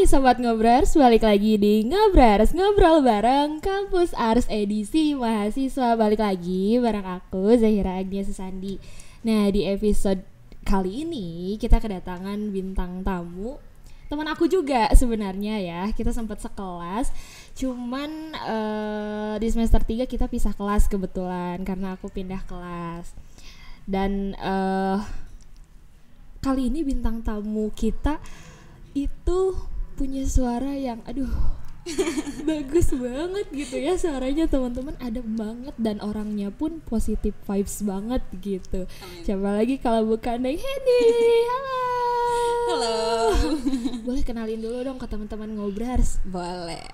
Sobat Ngobrers, balik lagi di Ngobrers, ngobrol bareng Kampus Ars edisi mahasiswa. Balik lagi bareng aku, Zahira Agnia Susandi. Nah, di episode kali ini kita kedatangan bintang tamu, teman aku juga sebenarnya ya. Kita sempat sekelas, cuman di semester 3 kita pisah kelas kebetulan karena aku pindah kelas. Dan kali ini bintang tamu kita itu punya suara yang bagus banget gitu ya, suaranya teman-teman adem banget dan orangnya pun positive vibes banget gitu. Amin. Coba lagi kalau bukan Neng Henny. Halo. Boleh kenalin dulu dong ke teman-teman Ngobrers? Boleh.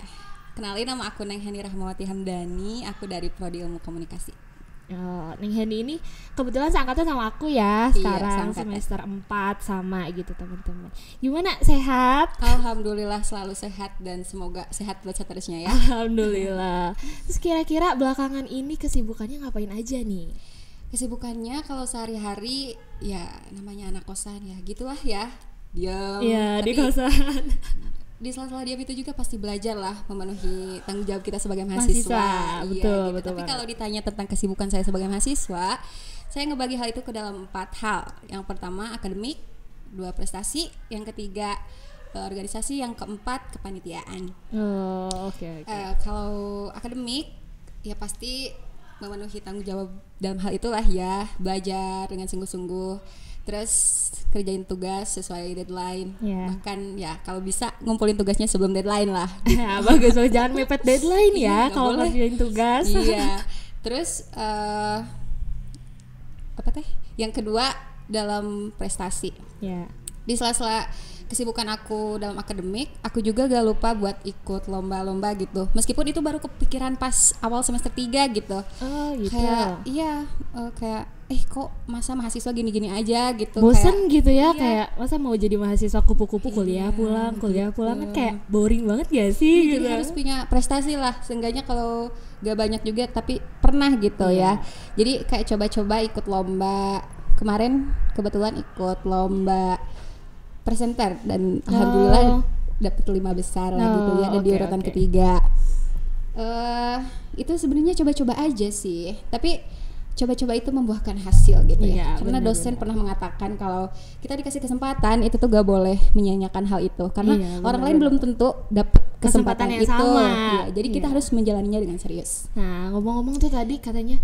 Kenalin, nama aku Neng Henny Rahmawati Hamdani, aku dari Prodi Ilmu Komunikasi. Neng Henny ini kebetulan seangkatan sama aku ya, sekarang semester 4 sama gitu teman-teman. Gimana, sehat? Alhamdulillah selalu sehat dan semoga sehat buat seterusnya ya. Alhamdulillah. Terus kira-kira belakangan ini kesibukannya ngapain aja nih? Kesibukannya kalau sehari-hari ya namanya anak kosan ya gitulah ya. Diam. Iya, di kosan. Di sela-sela diam itu juga pasti belajar lah, memenuhi tanggung jawab kita sebagai mahasiswa. Betul, gitu. betul. Tapi kalau ditanya tentang kesibukan saya sebagai mahasiswa, saya ngebagi hal itu ke dalam 4 hal. Yang pertama akademik, 2 prestasi, yang ketiga organisasi, yang keempat kepanitiaan. Oke. Kalau akademik ya pasti memenuhi tanggung jawab dalam hal itulah ya, belajar dengan sungguh-sungguh. Terus kerjain tugas sesuai deadline, bahkan ya kalau bisa ngumpulin tugasnya sebelum deadline lah. Bagus, jangan mepet deadline ya kalau kerjain tugas. Iya. Terus Yang kedua dalam prestasi. Di sela-sela kesibukan aku dalam akademik, aku juga gak lupa buat ikut lomba-lomba gitu. Meskipun itu baru kepikiran pas awal semester 3 gitu. Oh gitu. Kayak kok masa mahasiswa gini-gini aja gitu. Bosen kayak, gitu ya, kayak masa mau jadi mahasiswa kupu-kupu kuliah pulang kan kayak boring banget gak sih? Jadi harus punya prestasi lah, seenggaknya kalau gak banyak juga tapi pernah gitu ya. Jadi kayak coba-coba ikut lomba. Kemarin kebetulan ikut lomba presenter dan alhamdulillah dapet 5 besar lah gitu ya, dan di urutan ketiga. Itu sebenarnya coba-coba aja sih, tapi coba-coba itu membuahkan hasil gitu ya. Karena dosen pernah mengatakan kalau kita dikasih kesempatan itu tuh gak boleh menyanyiakan hal itu, karena orang lain belum tentu dapet kesempatan yang itu sama. Jadi kita harus menjalaninya dengan serius. Nah, ngomong-ngomong tuh tadi katanya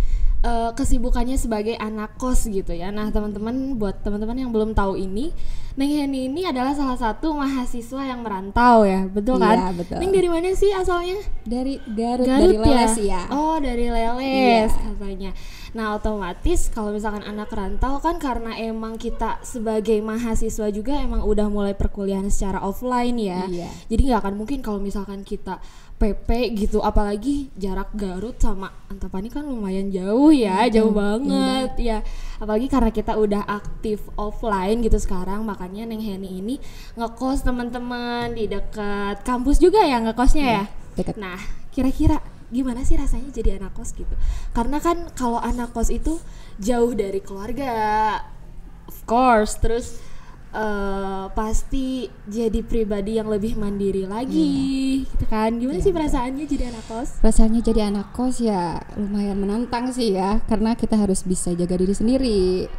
kesibukannya sebagai anak kos gitu ya. Nah, teman-teman, buat teman-teman yang belum tahu ini, Neng Henny ini adalah salah satu mahasiswa yang merantau ya, betul kan? Iya, betul. Neng dari mana sih asalnya? Dari Garut dari Leles ya. Oh, dari Leles katanya. Nah, otomatis kalau misalkan anak rantau kan karena emang kita sebagai mahasiswa juga emang udah mulai perkuliahan secara offline ya. Jadi nggak akan mungkin kalau misalkan kita PP gitu, apalagi jarak Garut sama Antapani kan lumayan jauh ya, jauh banget ya. Apalagi karena kita udah aktif offline gitu sekarang, makanya Neng Henny ini ngekos teman-teman di dekat kampus juga ya ngekosnya ya. Dekat. Nah, kira-kira gimana sih rasanya jadi anak kos gitu? Karena kan kalau anak kos itu jauh dari keluarga, of course, terus pasti jadi pribadi yang lebih mandiri lagi, gitu kan? Gimana sih perasaannya jadi anak kos? Rasanya jadi anak kos ya lumayan menantang sih ya, karena kita harus bisa jaga diri sendiri.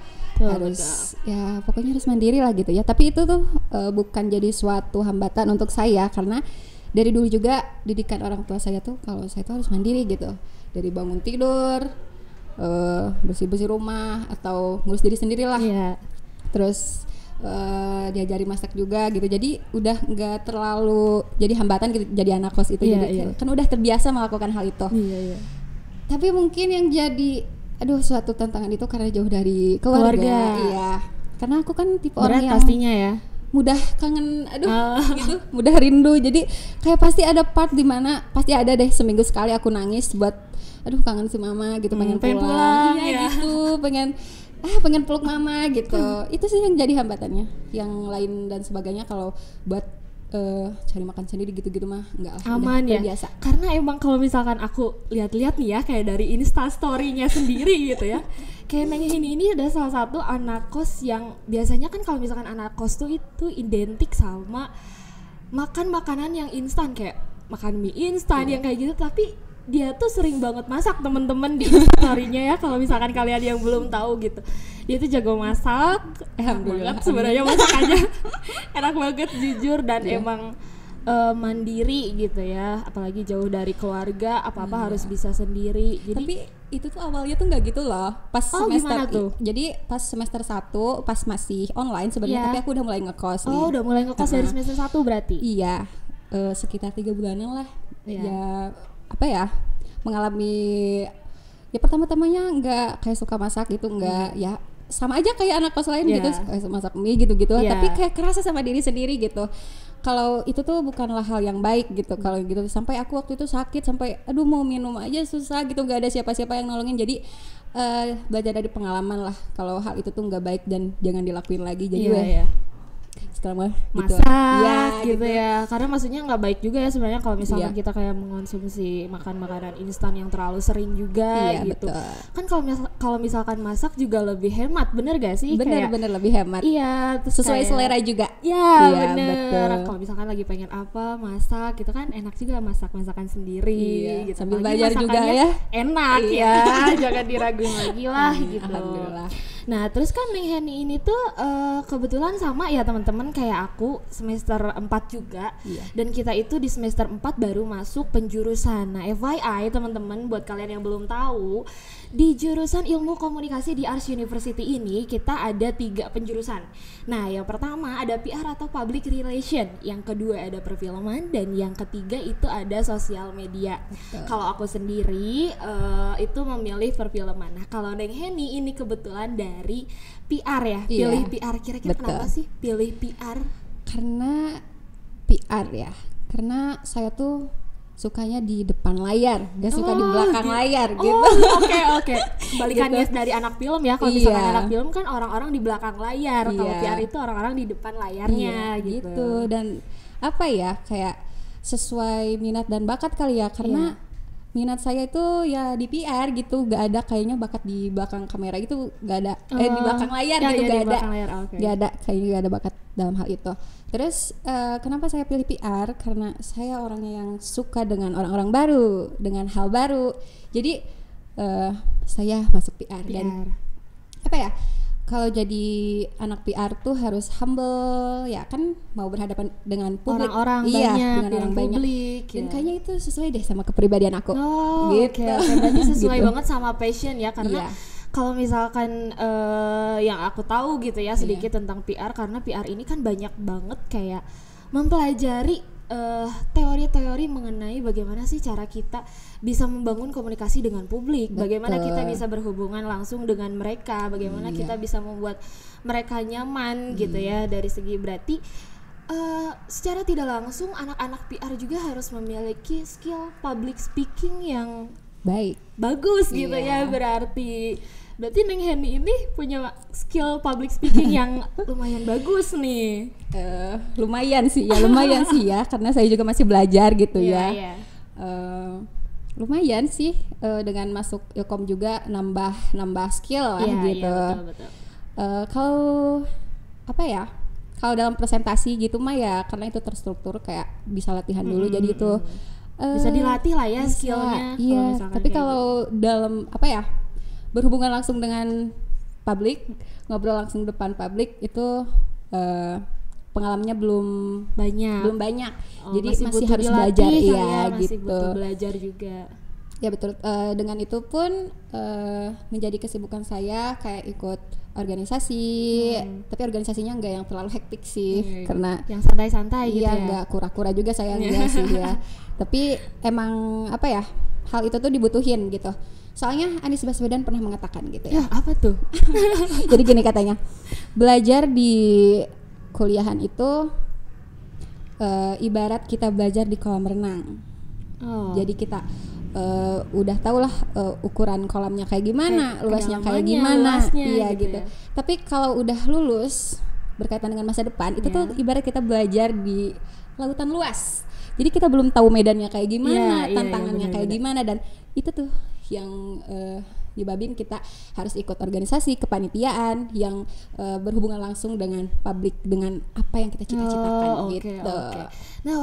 Ya pokoknya harus mandiri lah gitu ya. Tapi itu tuh bukan jadi suatu hambatan untuk saya, karena dari dulu juga didikan orang tua saya tuh kalau saya tuh harus mandiri gitu. Dari bangun tidur, bersih-bersih rumah atau ngurus diri sendiri lah. Terus diajari masak juga gitu. Jadi udah nggak terlalu jadi hambatan gitu jadi anak kos itu. Kan udah terbiasa melakukan hal itu. Tapi mungkin yang jadi suatu tantangan itu karena jauh dari keluarga. Iya. Karena aku kan tipe orang yang pastinya ya mudah kangen, gitu, mudah rindu. Jadi kayak pasti ada part dimana pasti ada deh seminggu sekali aku nangis buat kangen si mama gitu, pengen pulang gitu, pengen peluk mama gitu. Itu sih yang jadi hambatannya. Yang lain dan sebagainya kalau buat cari makan sendiri gitu-gitu mah enggak lah, aman ya biasa. Karena emang kalau misalkan aku lihat-lihat nih ya, kayak dari Insta story-nya sendiri gitu ya, kayak Neng ini ada salah satu anak kos yang biasanya kan kalau misalkan anak kos tuh itu identik sama makan makanan yang instan, kayak makan mie instan yang kayak gitu, tapi dia tuh sering banget masak, temen-temen di story-nya ya, kalau misalkan kalian yang belum tahu gitu. Dia tuh jago masak, enak banget sebenarnya masakannya. Enak banget jujur, dan emang mandiri gitu ya, apalagi jauh dari keluarga, apa-apa harus bisa sendiri. Jadi tapi itu tuh awalnya tuh nggak gitu loh, pas semester tuh? Jadi pas semester 1 pas masih online sebenarnya, tapi aku udah mulai ngekos nih. Udah mulai ngekos dari semester 1 berarti? Iya, sekitar 3 bulanan lah. Ya apa ya, mengalami ya pertama-tamanya nggak kayak suka masak gitu, nggak ya sama aja kayak anak kos lain gitu, kayak masak mie gitu-gitu, tapi kayak kerasa sama diri sendiri gitu. Kalau itu tuh bukanlah hal yang baik gitu, kalau gitu. Sampai aku waktu itu sakit, sampai aduh mau minum aja susah gitu, nggak ada siapa-siapa yang nolongin. Jadi belajar dari pengalaman lah, kalau hal itu tuh nggak baik dan jangan dilakuin lagi. Jadi sekarang mah masak gitu ya, karena maksudnya nggak baik juga ya sebenarnya kalau misalkan kita kayak mengonsumsi makan makanan instan yang terlalu sering juga gitu. Betul. Kan kalau misalkan masak juga lebih hemat, bener gak sih? Bener lebih hemat. Iya, sesuai kayak, selera juga. Iya bener. Kalau misalkan lagi pengen apa masak gitu kan enak juga, masakan sendiri gitu. Sambil belajar juga ya. Enak ya, jangan diraguin lagi lah gitu. Alhamdulillah. Nah terus kan Neng Heni ini tuh kebetulan sama ya teman-teman kayak aku, semester 4 juga. Dan kita itu di semester 4 baru masuk penjurusan. Nah FYI teman-teman, buat kalian yang belum tahu, di jurusan ilmu komunikasi di Ars University ini kita ada 3 penjurusan. Nah yang pertama ada PR atau Public Relation, yang kedua ada perfilman, dan yang ketiga itu ada sosial media. Kalau aku sendiri itu memilih perfilman. Nah kalau Neng Heni ini kebetulan dari PR ya, pilih PR. Kira-kira kenapa sih pilih PR? Karena PR ya, karena saya tuh sukanya di depan layar, gak suka di belakang layar gitu. Oke. Balikannya dari anak film ya. Kalau misalkan anak film kan orang-orang di belakang layar, kalau PR itu orang-orang di depan layarnya gitu. Dan apa ya, kayak sesuai minat dan bakat kali ya, karena minat saya itu ya di PR gitu, gak ada kayaknya bakat di belakang kamera gitu, gak ada di belakang layar gitu, gak ada kayaknya, gak ada bakat dalam hal itu. Terus kenapa saya pilih PR? Karena saya orangnya yang suka dengan orang-orang baru, dengan hal baru. Jadi saya masuk PR. Dan apa ya, kalau jadi anak PR tuh harus humble ya kan, mau berhadapan dengan publik, orang-orang banyak, dengan orang publik, banyak. Dan kayaknya itu sesuai deh sama kepribadian aku. Gitu. Berarti sesuai banget sama passion ya, karena kalau misalkan yang aku tahu gitu ya sedikit tentang PR, karena PR ini kan banyak banget kayak mempelajari teori-teori mengenai bagaimana sih cara kita bisa membangun komunikasi dengan publik, bagaimana kita bisa berhubungan langsung dengan mereka, bagaimana kita bisa membuat mereka nyaman gitu ya. Dari segi berarti secara tidak langsung anak-anak PR juga harus memiliki skill public speaking yang bagus gitu ya. Berarti Neng Heni ini punya skill public speaking yang lumayan bagus nih. Lumayan sih ya, karena saya juga masih belajar gitu ya. Lumayan sih, dengan masuk Ilkom juga nambah skill lah gitu. Betul. Kalau apa ya, kalau dalam presentasi gitu mah ya karena itu terstruktur, kayak bisa latihan dulu, jadi itu bisa dilatih lah ya skillnya. Iya, tapi kalau dalam apa ya, berhubungan langsung dengan publik, ngobrol langsung depan publik itu pengalamannya belum banyak. Jadi masih harus belajar masih butuh belajar juga. Ya betul. Dengan itu pun menjadi kesibukan saya kayak ikut organisasi, tapi organisasinya enggak yang terlalu hektik sih, karena yang santai-santai gitu ya. Enggak kura-kura juga saya enggak sih ya. Tapi emang apa ya, hal itu tuh dibutuhin gitu. Soalnya Anies Baswedan pernah mengatakan gitu ya. Apa tuh? Jadi gini katanya, belajar di kuliahan itu ibarat kita belajar di kolam renang. Jadi kita udah tau lah ukuran kolamnya kayak gimana, luasnya kayak gimana, gitu. Tapi kalau udah lulus berkaitan dengan masa depan, itu tuh ibarat kita belajar di lautan luas. Jadi kita belum tahu medannya kayak gimana, tantangannya kayak gimana, dan itu tuh yang nyebabin kita harus ikut organisasi kepanitiaan yang berhubungan langsung dengan publik, dengan apa yang kita cita-citakan gitu. Nah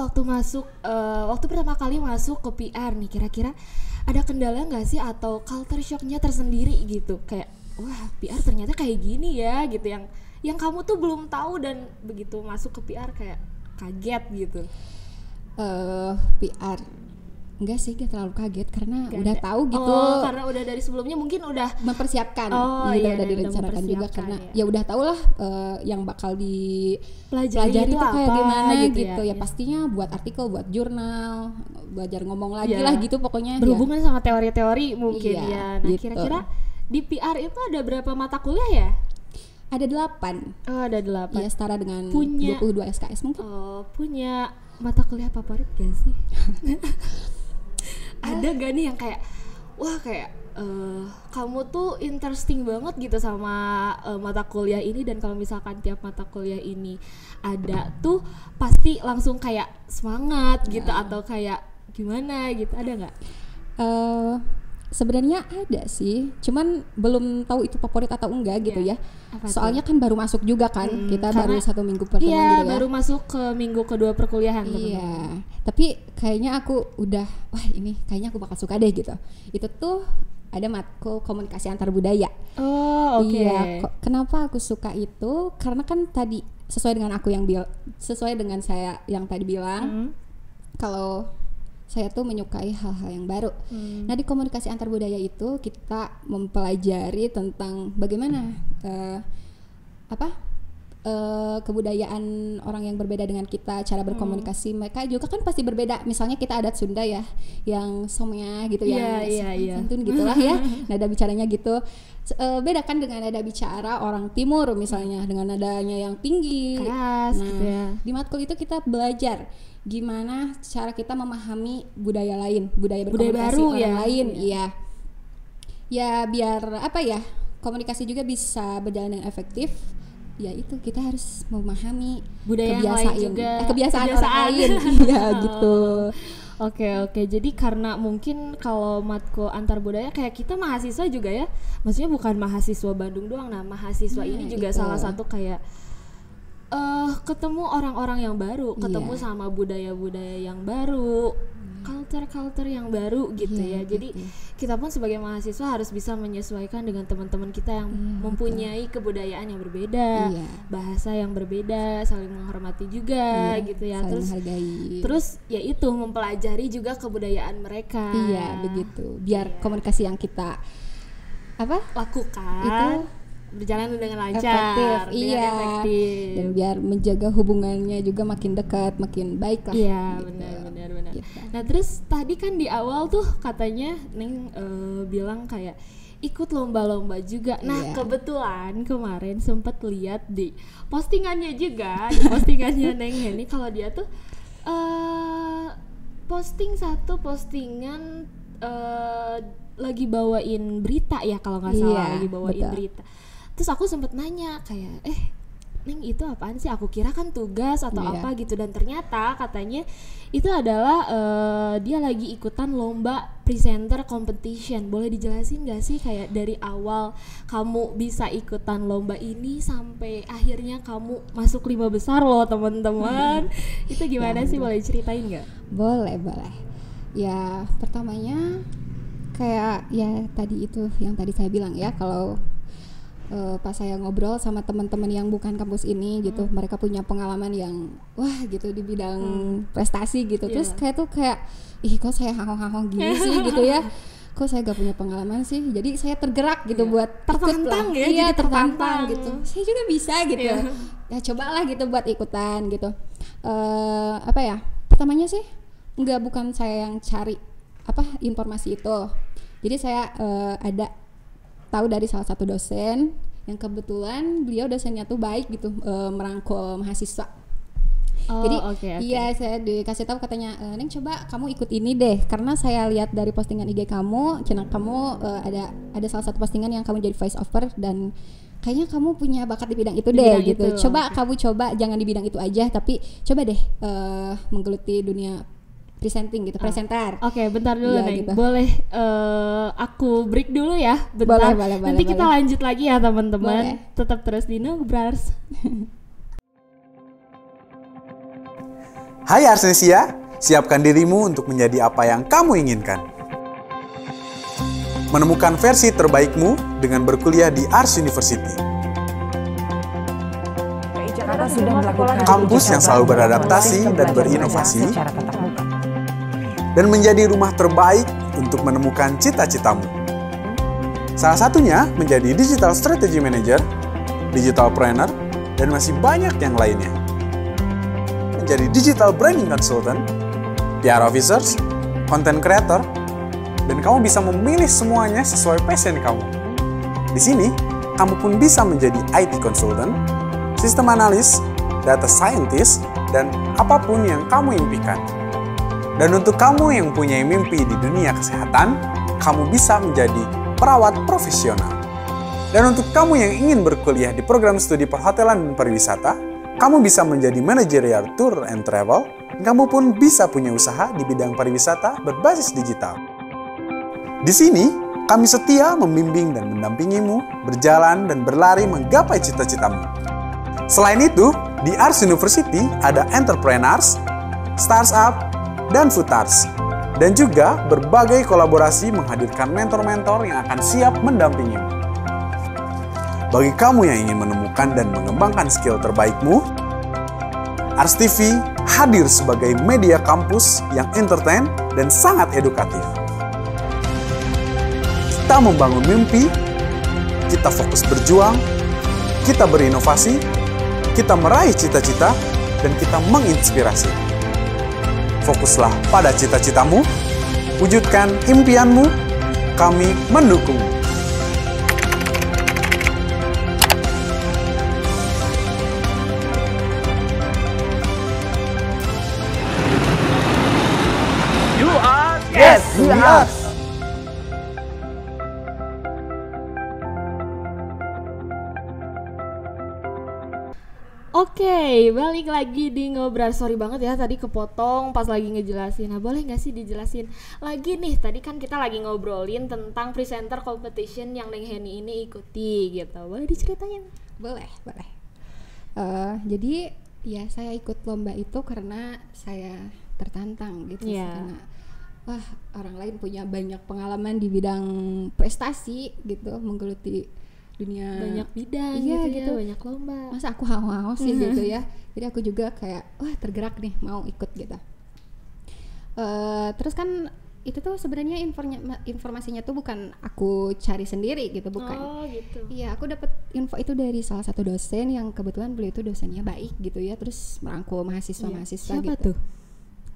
waktu pertama kali masuk ke PR nih, kira-kira ada kendala nggak sih atau culture shocknya tersendiri gitu, kayak wah PR ternyata kayak gini ya gitu, yang kamu tuh belum tahu dan begitu masuk ke PR kayak kaget gitu. PR enggak sih, gak terlalu kaget karena udah tahu gitu. Karena udah dari sebelumnya mungkin udah mempersiapkan gitu, udah direncanakan juga karena ya udah tau lah yang bakal dipelajari itu kayak gimana gitu ya. Pastinya buat artikel, buat jurnal, belajar ngomong lagi lah gitu pokoknya. Berhubungan sama teori-teori mungkin ya. Nah gitu. Kira-kira di PR itu ada berapa mata kuliah ya? Ada 8. Ada 8. Ya setara dengan 22 SKS mungkin. Punya mata kuliah favorit gak sih? Ada gak nih yang kayak wah kayak kamu tuh interesting banget gitu sama mata kuliah ini, dan kalau misalkan tiap mata kuliah ini ada tuh pasti langsung kayak semangat gitu atau kayak gimana gitu, ada nggak? Sebenarnya ada sih, cuman belum tahu itu favorit atau enggak gitu ya. Soalnya kan baru masuk juga kan, kita baru 1 minggu pertemuan gitu ya. Baru masuk ke minggu kedua perkuliahan. Iya, tapi kayaknya aku udah, wah ini kayaknya aku bakal suka deh gitu. Itu tuh ada matkul komunikasi antar budaya. Iya, kenapa aku suka itu? Karena kan tadi sesuai dengan saya yang tadi bilang, kalau saya tuh menyukai hal-hal yang baru. Nah di komunikasi antar budaya itu kita mempelajari tentang bagaimana kebudayaan orang yang berbeda dengan kita, cara berkomunikasi mereka juga kan pasti berbeda. Misalnya kita adat Sunda ya, yang somnya gitu ya, santun gitulah ya, nada bicaranya gitu. Beda kan dengan nada bicara orang Timur misalnya, dengan nadanya yang tinggi, keras gitu ya. Di matkul itu kita belajar gimana cara kita memahami budaya lain, budaya berkomunikasi baru orang lain, ya biar komunikasi juga bisa berjalan dengan efektif. Ya itu kita harus memahami budaya kebiasaan orang lain, ya gitu. Oke. Jadi karena mungkin kalau matkul antar budaya kayak kita mahasiswa juga ya, maksudnya bukan mahasiswa Bandung doang. Nah mahasiswa ini juga salah satu kayak ketemu orang-orang yang baru, ketemu sama budaya-budaya yang baru, culture yang baru gitu ya. Jadi kita pun sebagai mahasiswa harus bisa menyesuaikan dengan teman-teman kita yang mempunyai kebudayaan yang berbeda, bahasa yang berbeda, saling menghormati juga gitu ya. Terus ya itu mempelajari juga kebudayaan mereka. Iya, begitu. Biar komunikasi yang kita lakukan itu berjalan dengan lancar, efektif. Dan biar menjaga hubungannya juga makin dekat, makin baik lah. Iya, benar. Gitu. Nah, terus tadi kan di awal tuh katanya Neng bilang kayak ikut lomba-lomba juga. Nah, kebetulan kemarin sempat lihat di postingannya juga, di postingannya Neng Heni, kalau dia tuh postingan lagi bawain berita ya kalau nggak salah, lagi bawain berita. Terus aku sempet nanya kayak Neng itu apaan sih, aku kira kan tugas atau apa gitu, dan ternyata katanya itu adalah dia lagi ikutan lomba presenter competition. Boleh dijelasin gak sih kayak dari awal kamu bisa ikutan lomba ini sampai akhirnya kamu masuk 5 besar loh teman-teman. Itu gimana sih, boleh ceritain gak? Boleh. Ya pertamanya kayak ya tadi itu yang tadi saya bilang ya, kalau pas saya ngobrol sama teman-teman yang bukan kampus ini gitu, mereka punya pengalaman yang wah gitu di bidang prestasi gitu. Terus kayak kok saya hahong-hahong gini sih gitu ya, kok saya gak punya pengalaman sih. Jadi saya tergerak gitu buat tertantang ya, jadi tertantang gitu, saya juga bisa gitu. Ya cobalah gitu buat ikutan gitu. Pertamanya sih bukan saya yang cari informasi itu. Jadi saya tahu dari salah satu dosen yang kebetulan beliau dosennya tuh baik gitu, merangkul mahasiswa. Jadi iya, saya dikasih tahu katanya, Neng coba kamu ikut ini deh, karena saya lihat dari postingan IG kamu, channel kamu ada salah satu postingan yang kamu jadi voice over dan kayaknya kamu punya bakat di bidang itu deh gitu. Kamu coba jangan di bidang itu aja, tapi coba deh menggeluti dunia presenting gitu, presenter. Oke, bentar dulu Ya, Neng. gitu. Boleh aku break dulu ya, bentar. Boleh, Nanti kita lanjut lagi ya teman-teman. Boleh. Tetap terus di Ngobrars. Hai Arsnesia, siapkan dirimu untuk menjadi apa yang kamu inginkan. Menemukan versi terbaikmu dengan berkuliah di Ars University. Jakarta sudah melakukan Kampus yang selalu beradaptasi dan berinovasi secara tatap muka. dan menjadi rumah terbaik untuk menemukan cita-citamu. Salah satunya menjadi Digital Strategy Manager, Digital Planner, dan masih banyak yang lainnya. Menjadi Digital Branding Consultant, PR Officers, Content Creator, dan kamu bisa memilih semuanya sesuai passion kamu. Di sini, kamu pun bisa menjadi IT Consultant, System Analyst, Data Scientist, dan apapun yang kamu impikan. Dan untuk kamu yang punya mimpi di dunia kesehatan, kamu bisa menjadi perawat profesional. Dan untuk kamu yang ingin berkuliah di program studi perhotelan dan pariwisata, kamu bisa menjadi managerial tour and travel, dan kamu pun bisa punya usaha di bidang pariwisata berbasis digital. Di sini, kami setia membimbing dan mendampingimu berjalan dan berlari menggapai cita-citamu. Selain itu, di Ars University ada entrepreneurs, startup, dan futars, dan juga berbagai kolaborasi menghadirkan mentor-mentor yang akan siap mendampingimu. Bagi kamu yang ingin menemukan dan mengembangkan skill terbaikmu, Ars TV hadir sebagai media kampus yang entertain dan sangat edukatif. Kita membangun mimpi, kita fokus berjuang, kita berinovasi, kita meraih cita-cita, dan kita menginspirasi. Fokuslah pada cita-citamu, wujudkan impianmu, kami mendukungmu. You are? Yes, we are. Oke, balik lagi di Ngobrol. Sorry banget ya tadi kepotong pas lagi ngejelasin. Nah, boleh nggak sih dijelasin lagi nih? Tadi kan kita lagi ngobrolin tentang presenter competition yang Neng Heni ini ikuti gitu. Boleh diceritain? Boleh. Jadi ya saya ikut lomba itu karena saya tertantang gitu. Iya. Karena wah, orang lain punya banyak pengalaman di bidang prestasi gitu, menggeluti dunia Banyak bidang iya, gitu, gitu. ya, banyak lomba. Masa aku haus sih gitu ya. Jadi aku juga kayak wah tergerak nih mau ikut gitu. Terus kan itu tuh sebenarnya informasinya tuh bukan aku cari sendiri gitu, bukan. Oh gitu. Iya, aku dapat info itu dari salah satu dosen yang kebetulan beliau itu dosennya baik gitu ya, terus merangkul mahasiswa-mahasiswa Siapa gitu. tuh?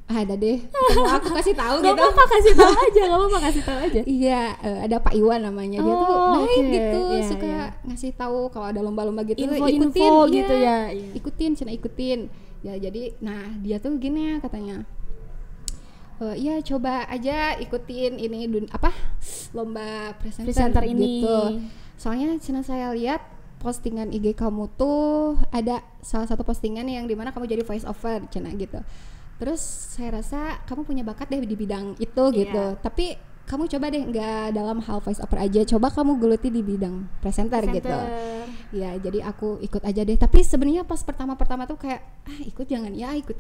Ada deh, mau aku kasih tahu Gak gitu. apa-apa, kasih tahu aja, gak apa-apa, kasih tahu aja. Iya, ada Pak Iwan namanya. Dia tuh Oh, baik oke. gitu, Iya, suka iya. ngasih tahu kalau ada lomba-lomba gitu. Info-info ikutin, gitu iya. ya, iya. Ikutin. Ya jadi, nah dia tuh gini ya katanya. Iya coba aja ikutin ini lomba presenter ini. gitu. Soalnya cina saya lihat postingan IG kamu tuh ada salah satu postingan yang dimana kamu jadi voice over cina gitu. Terus saya rasa kamu punya bakat deh di bidang itu gitu. Tapi kamu coba deh nggak dalam hal voice over aja, coba kamu geluti di bidang presenter gitu. Ya jadi aku ikut aja deh. Tapi sebenarnya pas pertama tuh kayak ikut jangan ya gitu.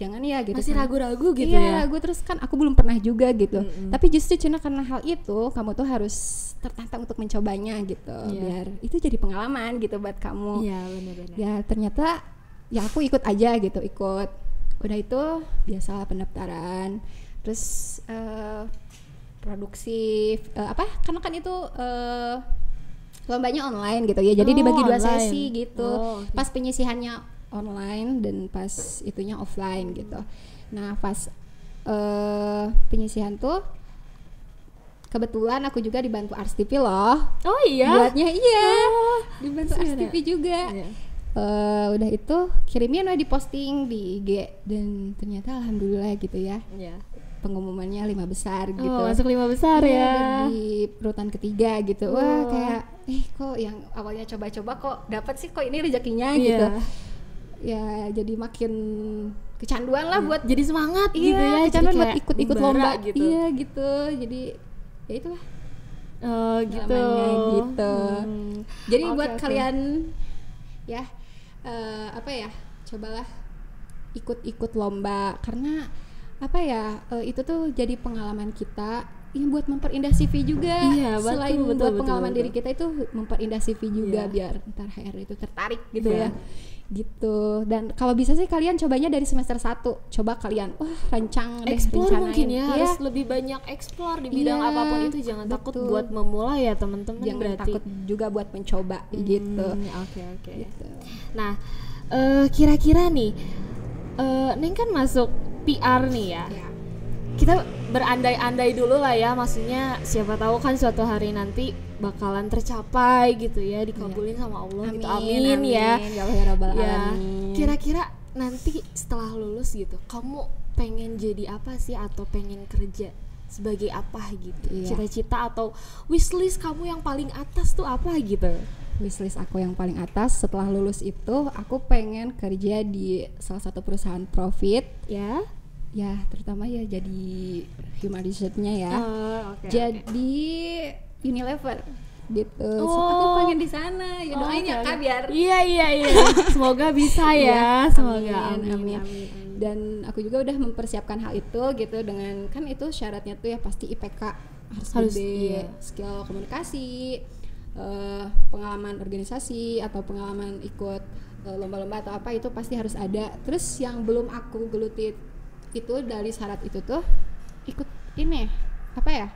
Masih kan. ragu-ragu gitu Iya, ya. ragu terus kan aku belum pernah juga gitu. Tapi justru cina karena hal itu kamu tuh harus tertantang untuk mencobanya gitu. Iya. Biar itu jadi pengalaman gitu buat kamu. Iya, benar-benar. Ya ternyata ya aku ikut aja gitu, udah itu biasa pendaftaran, terus produksi karena kan itu lombanya online gitu ya, jadi dibagi 2 sesi gitu. Okay. Pas penyisihannya online dan pas itunya offline gitu. Nah pas penyisihan tuh kebetulan aku juga dibantu Ars TV loh. Oh iya? Buatnya iya, dibantu Ars Iya. TV juga. Iya. Udah itu kirimin di posting di IG dan ternyata alhamdulillah gitu ya, Iya. pengumumannya 5 besar gitu. Oh, masuk 5 besar Iya, ya. dan di urutan ketiga gitu. Wah kayak kok yang awalnya coba-coba kok dapat sih, kok ini rezekinya Iya. gitu. Ya jadi makin kecanduan lah buat jadi semangat iya, gitu ya, kecanduan jadi buat ikut-ikut lomba gitu. Iya gitu, jadi ya itulah gitu. namanya gitu. Jadi buat Oke. kalian ya apa ya, cobalah ikut-ikut lomba, karena apa ya, itu tuh jadi pengalaman kita yang buat memperindah CV juga. Iya, betul, Selain betul, buat betul, pengalaman betul. diri kita, itu memperindah CV juga, Iya. biar ntar HR itu tertarik gitu Iya. ya gitu. Dan kalau bisa sih kalian cobanya dari semester 1, coba kalian rancang deh, Explore rencanain. mungkin ya, Iya. harus lebih banyak explore di bidang Iya, apapun itu, jangan takut betul. buat memulai ya teman-teman. Jangan berarti takut juga buat mencoba gitu. Oke. Gitu. Nah, kira-kira nih, Neng kan masuk PR nih ya. Ya. Kita berandai-andai dulu lah ya, maksudnya siapa tahu kan suatu hari nanti bakalan tercapai gitu ya, dikabulin sama Allah gitu. Amin ya. Ya Allah ya Rabbal Ya, Alamin. kira-kira nanti setelah lulus gitu, kamu pengen jadi apa sih, atau pengen kerja sebagai apa gitu? Iya. Cita-cita atau wishlist kamu yang paling atas tuh apa gitu? Wishlist aku yang paling atas setelah lulus itu, aku pengen kerja di salah satu perusahaan profit Ya. ya, terutama ya jadi human research-nya ya. Oke. Jadi Unilever gitu. So, Oh. aku pengen di sana. Ya doain ya oke, Kak, oke. biar Iya. Semoga bisa ya. Iya, Semoga amin. amin. Dan aku juga udah mempersiapkan hal itu gitu, dengan kan itu syaratnya tuh ya pasti IPK harus gede, iya. skill komunikasi, pengalaman organisasi atau pengalaman ikut lomba-lomba atau apa, itu pasti harus ada. Terus yang belum aku geluti itu dari syarat itu tuh ikut ini apa ya,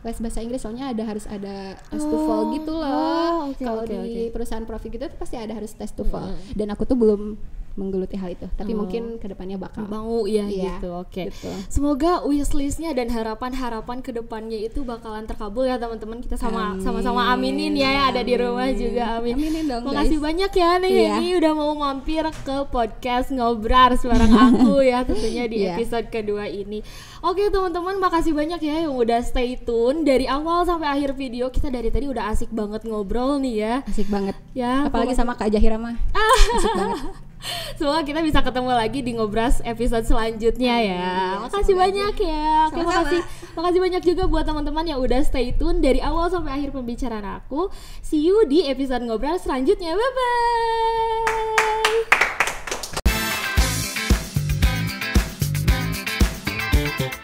les bahasa Inggris, soalnya harus ada tes TOEFL gitu loh. oke, Kalau oke, di perusahaan profit gitu tuh pasti ada harus tes TOEFL. Dan aku tuh belum menggeluti hal itu, tapi mungkin kedepannya bakal Mau ya Iya, gitu. Oke. gitu. Semoga wishlistnya dan harapan-harapan kedepannya itu bakalan terkabul ya teman-teman. Kita sama-sama aminin ya, yang ada di rumah juga, amin. Aminin dong, Makasih guys. banyak ya nih, Iya. ini udah mau mampir ke podcast Ngobrars bareng aku ya, tentunya di Iya. episode kedua ini. Oke teman-teman, makasih banyak ya yang udah stay tune dari awal sampai akhir video. Kita dari tadi udah asik banget ngobrol nih ya. Asik banget Ya, apalagi pokoknya- sama Kak Jahira mah asik banget. Semoga kita bisa ketemu lagi di Ngobras episode selanjutnya ya. Makasih banyak ya. Oke, Sama-sama. makasih banyak juga buat teman-teman yang udah stay tune dari awal sampai akhir pembicaraan aku. See you di episode Ngobras selanjutnya. Bye bye.